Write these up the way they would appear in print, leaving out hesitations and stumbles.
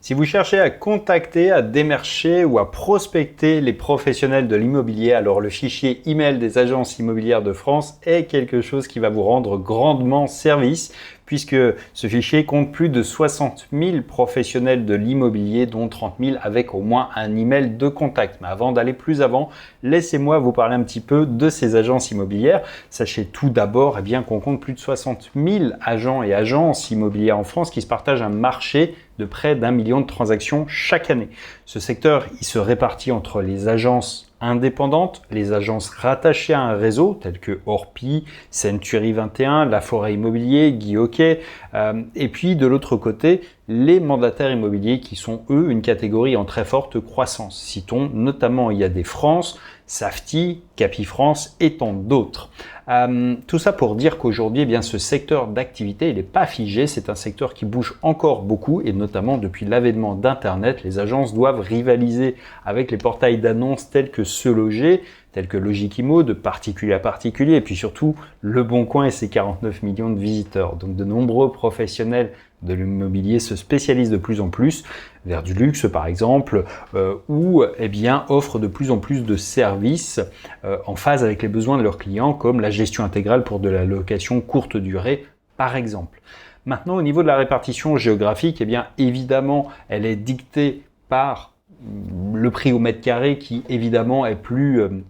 Si vous cherchez à contacter, à démarcher ou à prospecter les professionnels de l'immobilier, alors le fichier email des agences immobilières de France est quelque chose qui va vous rendre grandement service puisque ce fichier compte plus de 60 000 professionnels de l'immobilier, dont 30 000 avec au moins un email de contact. Mais avant d'aller plus avant, laissez-moi vous parler un petit peu de ces agences immobilières. Sachez tout d'abord qu'on compte plus de 60 000 agents et agences immobilières en France qui se partagent un marché de près d'1 million de transactions chaque année. Ce secteur, il se répartit entre les agences indépendantes, les agences rattachées à un réseau telles que Orpi, Century 21, La Forêt Immobilier, Guy Hockey, et puis de l'autre côté, les mandataires immobiliers qui sont eux une catégorie en très forte croissance. Citons notamment IAD France, Safety, Capifrance et tant d'autres. Tout ça pour dire qu'aujourd'hui, ce secteur d'activité, il n'est pas figé, c'est un secteur qui bouge encore beaucoup et notamment depuis l'avènement d'Internet, les agences doivent rivaliser avec les portails d'annonces tels que Se Loger, tels que Logikimo, de particulier à particulier, et puis surtout Le Bon Coin et ses 49 millions de visiteurs. Donc de nombreux professionnels de l'immobilier se spécialisent de plus en plus vers du luxe par exemple, ou offrent de plus en plus de services en phase avec les besoins de leurs clients, comme la gestion intégrale pour de la location courte durée par exemple. Maintenant, au niveau de la répartition géographique, évidemment, elle est dictée par le prix au mètre carré qui évidemment est plus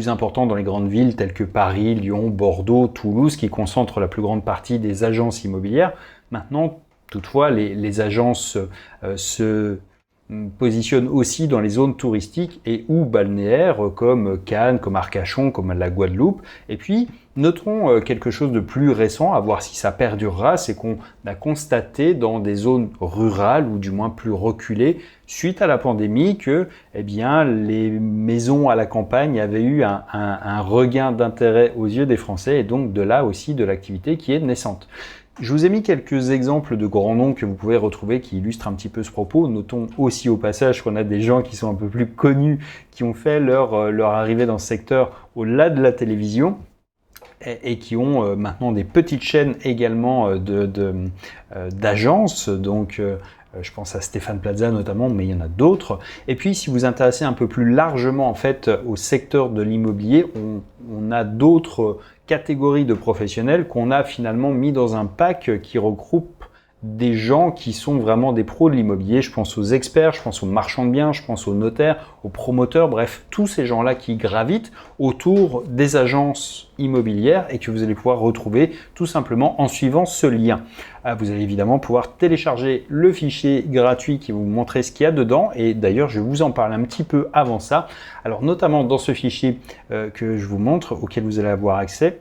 important dans les grandes villes telles que Paris, Lyon, Bordeaux, Toulouse, qui concentrent la plus grande partie des agences immobilières. Maintenant, toutefois, les agences se positionnent aussi dans les zones touristiques et ou balnéaires comme Cannes, comme Arcachon, comme la Guadeloupe. Et puis, notons quelque chose de plus récent, à voir si ça perdurera, c'est qu'on a constaté dans des zones rurales ou du moins plus reculées, suite à la pandémie, que les maisons à la campagne avaient eu un regain d'intérêt aux yeux des Français et donc de là aussi de l'activité qui est naissante. Je vous ai mis quelques exemples de grands noms que vous pouvez retrouver qui illustrent un petit peu ce propos. Notons aussi au passage qu'on a des gens qui sont un peu plus connus, qui ont fait leur arrivée dans ce secteur au-delà de la télévision et qui ont maintenant des petites chaînes également d'agences. Donc je pense à Stéphane Plaza notamment, mais il y en a d'autres. Et puis, si vous vous intéressez un peu plus largement au secteur de l'immobilier, on a d'autres catégories de professionnels qu'on a finalement mis dans un pack qui regroupe des gens qui sont vraiment des pros de l'immobilier. Je pense aux experts, je pense aux marchands de biens, je pense aux notaires, aux promoteurs, bref, tous ces gens-là qui gravitent autour des agences immobilières et que vous allez pouvoir retrouver tout simplement en suivant ce lien. Vous allez évidemment pouvoir télécharger le fichier gratuit qui va vous montrer ce qu'il y a dedans et d'ailleurs je vais vous en parler un petit peu avant ça. Alors notamment dans ce fichier que je vous montre, auquel vous allez avoir accès,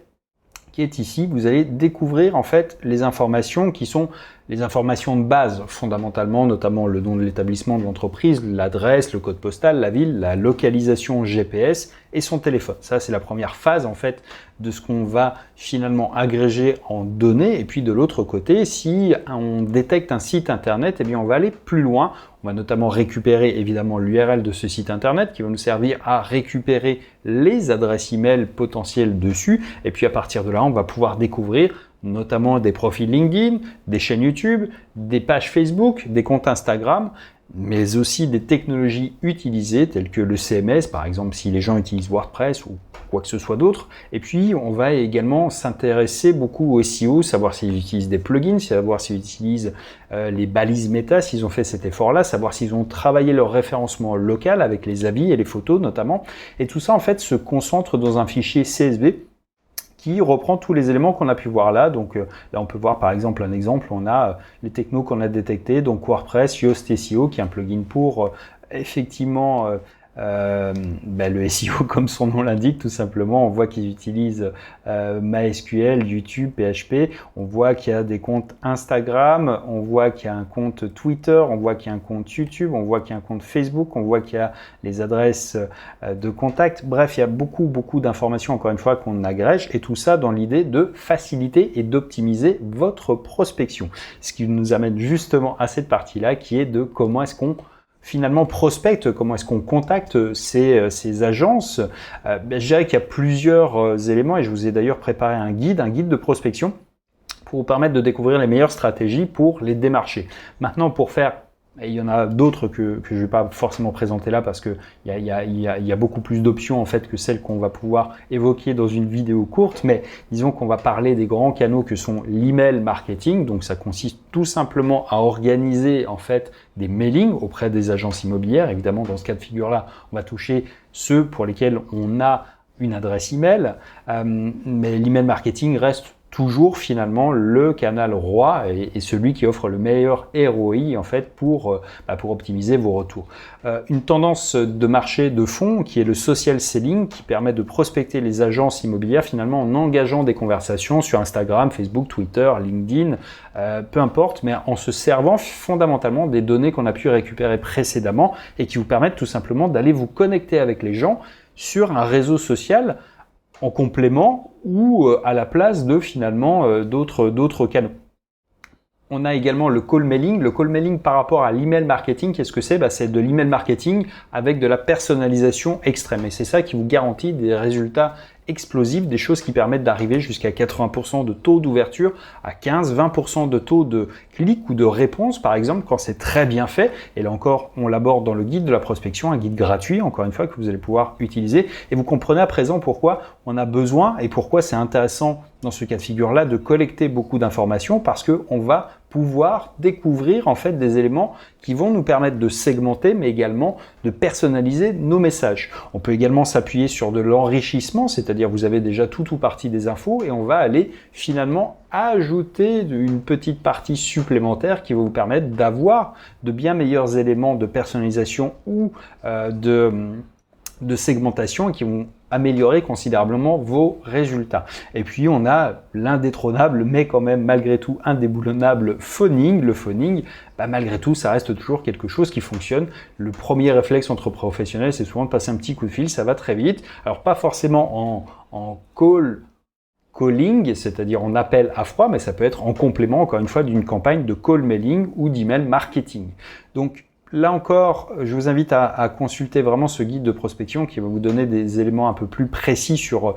qui est ici, vous allez découvrir les informations qui sont les informations de base fondamentalement, notamment le nom de l'établissement de l'entreprise, l'adresse, le code postal, la ville, la localisation GPS et son téléphone. Ça, c'est la première phase de ce qu'on va finalement agréger en données. Et puis de l'autre côté, si on détecte un site internet, on va aller plus loin. On va notamment récupérer évidemment l'URL de ce site internet qui va nous servir à récupérer les adresses email potentielles dessus. Et puis à partir de là, on va pouvoir découvrir notamment des profils LinkedIn, des chaînes YouTube, des pages Facebook, des comptes Instagram, mais aussi des technologies utilisées telles que le CMS, par exemple si les gens utilisent WordPress ou quoi que ce soit d'autre. Et puis, on va également s'intéresser beaucoup au SEO, savoir s'ils utilisent des plugins, savoir s'ils utilisent les balises méta, s'ils ont fait cet effort-là, savoir s'ils ont travaillé leur référencement local avec les avis et les photos notamment. Et tout ça, se concentre dans un fichier CSV qui reprend tous les éléments qu'on a pu voir là. Donc là, on peut voir par exemple un exemple, on a les technos qu'on a détectés, donc WordPress, Yoast SEO, qui est un plugin pour effectivement le SEO comme son nom l'indique tout simplement. On voit qu'ils utilisent MySQL, YouTube, PHP, on voit qu'il y a des comptes Instagram, on voit qu'il y a un compte Twitter, on voit qu'il y a un compte YouTube, on voit qu'il y a un compte Facebook, on voit qu'il y a les adresses de contact. Bref, il y a beaucoup d'informations encore une fois qu'on agrège et tout ça dans l'idée de faciliter et d'optimiser votre prospection. Ce qui nous amène justement à cette partie-là qui est de comment est-ce qu'on finalement prospecte, comment est-ce qu'on contacte ces agences. Je dirais qu'il y a plusieurs éléments et je vous ai d'ailleurs préparé un guide de prospection pour vous permettre de découvrir les meilleures stratégies pour les démarcher. Maintenant, pour faire Et il y en a d'autres que je ne vais pas forcément présenter là parce qu'il y a beaucoup plus d'options en fait que celles qu'on va pouvoir évoquer dans une vidéo courte. Mais disons qu'on va parler des grands canaux que sont l'email marketing. Donc ça consiste tout simplement à organiser en fait des mailings auprès des agences immobilières. Évidemment, dans ce cas de figure-là, on va toucher ceux pour lesquels on a une adresse email. Mais l'email marketing reste toujours finalement le canal roi et celui qui offre le meilleur ROI en fait pour optimiser vos retours. Une tendance de marché de fond qui est le social selling qui permet de prospecter les agences immobilières finalement en engageant des conversations sur Instagram, Facebook, Twitter, LinkedIn, peu importe, mais en se servant fondamentalement des données qu'on a pu récupérer précédemment et qui vous permettent tout simplement d'aller vous connecter avec les gens sur un réseau social en complément ou à la place de finalement d'autres canaux. On a également le call mailing. Le call mailing par rapport à l'email marketing, qu'est-ce que c'est? C'est de l'email marketing avec de la personnalisation extrême. Et c'est ça qui vous garantit des résultats explosifs, des choses qui permettent d'arriver jusqu'à 80% de taux d'ouverture, à 15-20% de taux de clic ou de réponse, par exemple, quand c'est très bien fait. Et là encore, on l'aborde dans le guide de la prospection, un guide gratuit, encore une fois, que vous allez pouvoir utiliser. Et vous comprenez à présent pourquoi on a besoin et pourquoi c'est intéressant dans ce cas de figure-là de collecter beaucoup d'informations parce qu'on va pouvoir découvrir en fait des éléments qui vont nous permettre de segmenter mais également de personnaliser nos messages. On peut également s'appuyer sur de l'enrichissement, c'est-à-dire vous avez déjà tout ou partie des infos et on va aller finalement ajouter une petite partie supplémentaire qui va vous permettre d'avoir de bien meilleurs éléments de personnalisation ou de segmentation qui vont améliorer considérablement vos résultats. Et puis on a l'indétrônable mais quand même malgré tout indéboulonnable phoning. Le phoning, malgré tout, ça reste toujours quelque chose qui fonctionne. Le premier réflexe entre professionnels, c'est souvent de passer un petit coup de fil, ça va très vite. Alors pas forcément en calling, c'est-à-dire en appel à froid, mais ça peut être en complément, encore une fois, d'une campagne de call mailing ou d'email marketing. Donc là encore, je vous invite à consulter vraiment ce guide de prospection qui va vous donner des éléments un peu plus précis sur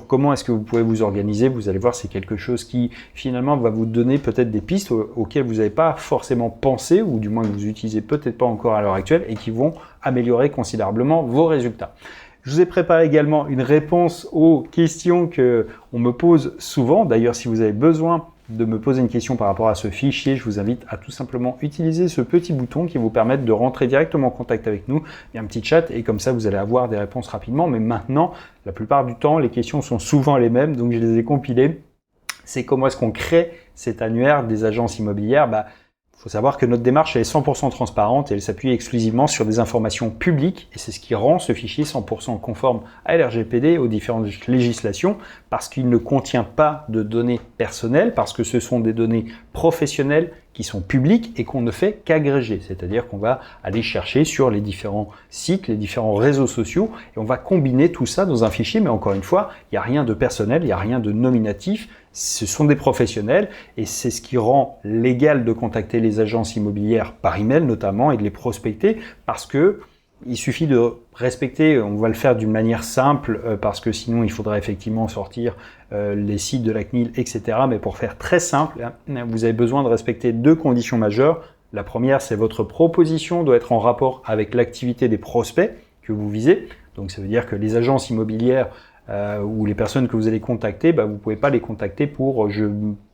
comment est-ce que vous pouvez vous organiser. Vous allez voir, c'est quelque chose qui finalement va vous donner peut-être des pistes auxquelles vous n'avez pas forcément pensé ou du moins que vous utilisez peut-être pas encore à l'heure actuelle et qui vont améliorer considérablement vos résultats. Je vous ai préparé également une réponse aux questions que on me pose souvent. D'ailleurs, si vous avez besoin de me poser une question par rapport à ce fichier, je vous invite à tout simplement utiliser ce petit bouton qui va vous permettre de rentrer directement en contact avec nous. Il y a un petit chat et comme ça, vous allez avoir des réponses rapidement. Mais maintenant, la plupart du temps, les questions sont souvent les mêmes, donc je les ai compilées. C'est comment est-ce qu'on crée cet annuaire des agences immobilières? Il faut savoir que notre démarche elle est 100% transparente et elle s'appuie exclusivement sur des informations publiques et c'est ce qui rend ce fichier 100% conforme à l'RGPD, aux différentes législations, parce qu'il ne contient pas de données personnelles, parce que ce sont des données professionnelles qui sont publiques et qu'on ne fait qu'agréger, c'est-à-dire qu'on va aller chercher sur les différents sites, les différents réseaux sociaux et on va combiner tout ça dans un fichier, mais encore une fois, il n'y a rien de personnel, il n'y a rien de nominatif, ce sont des professionnels et c'est ce qui rend légal de contacter les agences immobilières par email notamment et de les prospecter parce que il suffit de respecter, on va le faire d'une manière simple parce que sinon il faudrait effectivement sortir les sites de la CNIL, etc. Mais pour faire très simple, vous avez besoin de respecter deux conditions majeures. La première, c'est votre proposition doit être en rapport avec l'activité des prospects que vous visez. Donc ça veut dire que les agences immobilières ou les personnes que vous allez contacter, vous ne pouvez pas les contacter pour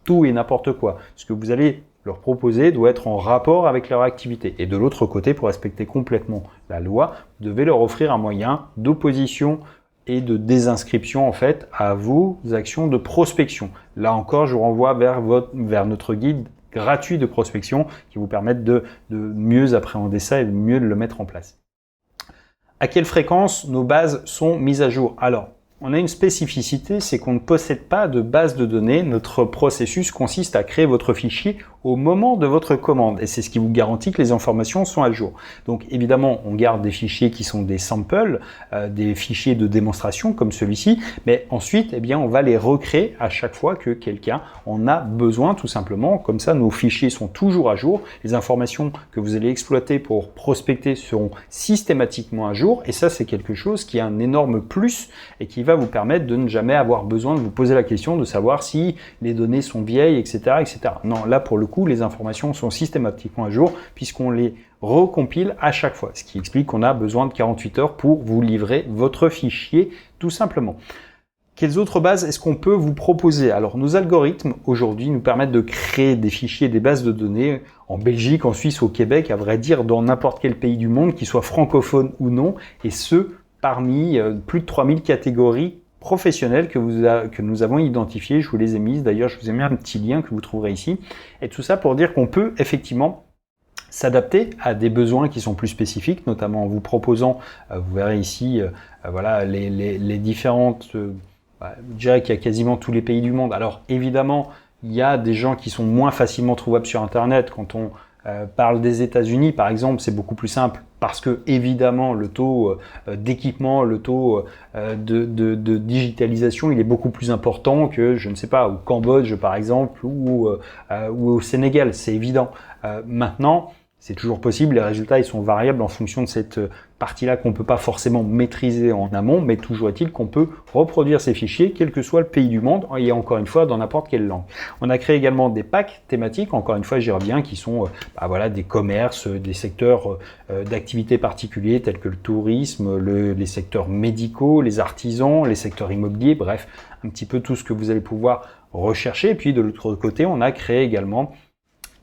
tout et n'importe quoi. Ce que vous allez leur proposer doit être en rapport avec leur activité. Et de l'autre côté, pour respecter complètement la loi, vous devez leur offrir un moyen d'opposition et de désinscription en fait à vos actions de prospection. Là encore, je vous renvoie vers notre guide gratuit de prospection qui vous permettent de mieux appréhender ça et de mieux le mettre en place. À quelle fréquence nos bases sont mises à jour? Alors, on a une spécificité, c'est qu'on ne possède pas de base de données. Notre processus consiste à créer votre fichier au moment de votre commande et c'est ce qui vous garantit que les informations sont à jour. Donc évidemment, on garde des fichiers qui sont des samples, des fichiers de démonstration comme celui-ci, mais ensuite, on va les recréer à chaque fois que quelqu'un en a besoin tout simplement. Comme ça, nos fichiers sont toujours à jour. Les informations que vous allez exploiter pour prospecter seront systématiquement à jour et ça, c'est quelque chose qui a un énorme plus et qui va va vous permettre de ne jamais avoir besoin de vous poser la question de savoir si les données sont vieilles, etc., etc. Non, là pour le coup, les informations sont systématiquement à jour puisqu'on les recompile à chaque fois, ce qui explique qu'on a besoin de 48 heures pour vous livrer votre fichier tout simplement. Quelles autres bases est-ce qu'on peut vous proposer? Alors, nos algorithmes, aujourd'hui, nous permettent de créer des fichiers, des bases de données en Belgique, en Suisse, au Québec, à vrai dire, dans n'importe quel pays du monde, qu'il soit francophone ou non, et ce, parmi plus de 3000 catégories professionnelles que nous avons identifiées. Je vous les ai mises. D'ailleurs, je vous ai mis un petit lien que vous trouverez ici. Et tout ça pour dire qu'on peut effectivement s'adapter à des besoins qui sont plus spécifiques, notamment en vous proposant, vous verrez ici, voilà, les différentes... je dirais qu'il y a quasiment tous les pays du monde. Alors évidemment, il y a des gens qui sont moins facilement trouvables sur Internet. Quand on parle des États-Unis, par exemple, c'est beaucoup plus simple parce que évidemment le taux d'équipement, le taux de digitalisation, il est beaucoup plus important que, je ne sais pas, au Cambodge par exemple ou au Sénégal. C'est évident. Maintenant, c'est toujours possible, les résultats ils sont variables en fonction de cette partie-là qu'on ne peut pas forcément maîtriser en amont, mais toujours est-il qu'on peut reproduire ces fichiers, quel que soit le pays du monde, et encore une fois, dans n'importe quelle langue. On a créé également des packs thématiques, encore une fois, j'y reviens, qui sont voilà, des commerces, des secteurs d'activité particuliers, tels que le tourisme, les secteurs médicaux, les artisans, les secteurs immobiliers, bref, un petit peu tout ce que vous allez pouvoir rechercher. Et puis de l'autre côté, on a créé également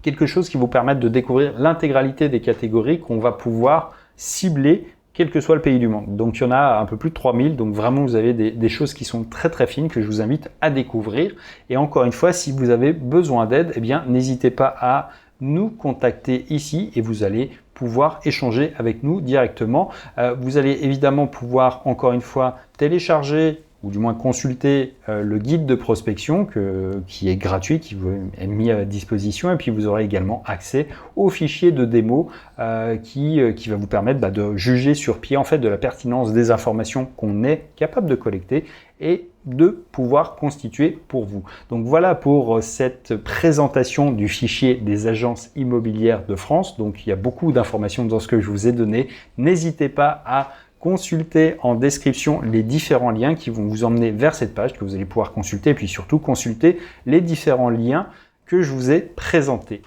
quelque chose qui vous permette de découvrir l'intégralité des catégories qu'on va pouvoir cibler quel que soit le pays du monde. Donc il y en a un peu plus de 3000, donc vraiment vous avez des choses qui sont très très fines que je vous invite à découvrir. Et encore une fois, si vous avez besoin d'aide, eh bien n'hésitez pas à nous contacter ici et vous allez pouvoir échanger avec nous directement. Vous allez évidemment pouvoir encore une fois télécharger ou du moins consulter le guide de prospection qui est gratuit, qui vous est mis à disposition, et puis vous aurez également accès au fichier de démo qui va vous permettre de juger sur pied en fait de la pertinence des informations qu'on est capable de collecter et de pouvoir constituer pour vous. Donc voilà pour cette présentation du fichier des agences immobilières de France. Donc il y a beaucoup d'informations dans ce que je vous ai donné. N'hésitez pas à consultez en description les différents liens qui vont vous emmener vers cette page que vous allez pouvoir consulter et puis surtout consulter les différents liens que je vous ai présentés.